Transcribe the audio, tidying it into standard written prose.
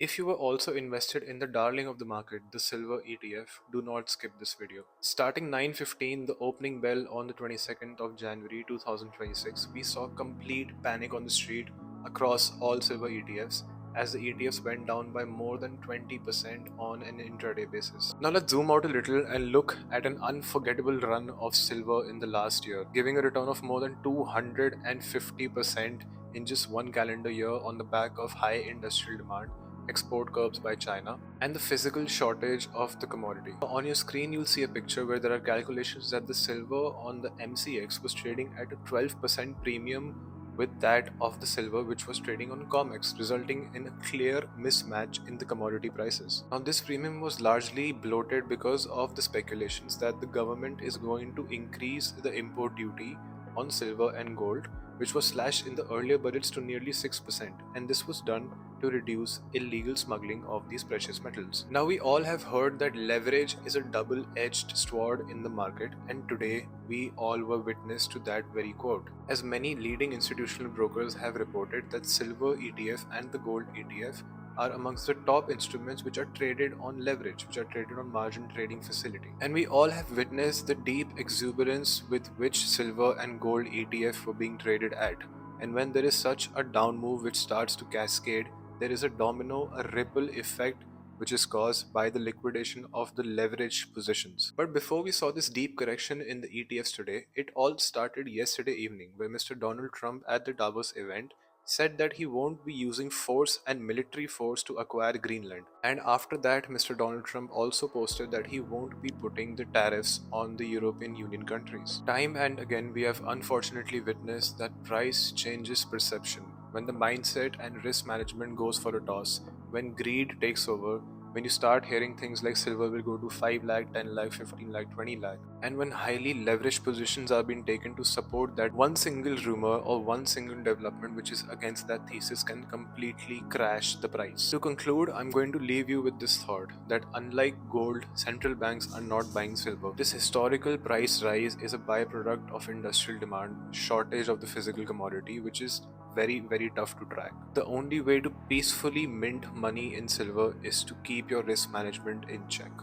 If you were also invested in the darling of the market, the silver ETF, do not skip this video. Starting 9:15, the opening bell on the 22nd of January 2026, we saw complete panic on the street across all silver ETFs as the ETFs went down by more than 20% on an intraday basis. Now let's zoom out a little and look at an unforgettable run of silver in the last year, giving a return of more than 250% in just one calendar year on the back of high industrial demand, export curbs by China, and the physical shortage of the commodity. On your screen, you'll see a picture where there are calculations that the silver on the MCX was trading at a 12% premium with that of the silver which was trading on COMEX, resulting in a clear mismatch in the commodity prices. Now, this premium was largely bloated because of the speculations that the government is going to increase the import duty on silver and gold, which was slashed in the earlier budgets to nearly 6%, and this was done to reduce illegal smuggling of these precious metals. Now, we all have heard that leverage is a double edged sword in the market, and today we all were witness to that very quote. As many leading institutional brokers have reported that silver ETF and the gold ETF are amongst the top instruments which are traded on leverage, which are traded on margin trading facility. And we all have witnessed the deep exuberance with which silver and gold ETF were being traded at. And when there is such a down move which starts to cascade, there is a domino, a ripple effect which is caused by the liquidation of the leveraged positions. But before we saw this deep correction in the ETFs today, it all started yesterday evening where Mr. Donald Trump at the Davos event said that he won't be using force and military force to acquire Greenland. And after that, Mr. Donald Trump also posted that he won't be putting the tariffs on the European Union countries. Time and again, we have unfortunately witnessed that price changes perception when the mindset and risk management goes for a toss, when greed takes over, when you start hearing things like silver will go to 5 lakh, 10 lakh, 15 lakh, 20 lakh, and when highly leveraged positions are being taken to support that one single rumor or one single development which is against that thesis can completely crash the price. To conclude, I'm going to leave you with this thought that unlike gold, central banks are not buying silver. This historical price rise is a byproduct of industrial demand, shortage of the physical commodity, which is very tough to track. The only way to peacefully mint money in silver is to keep your risk management in check.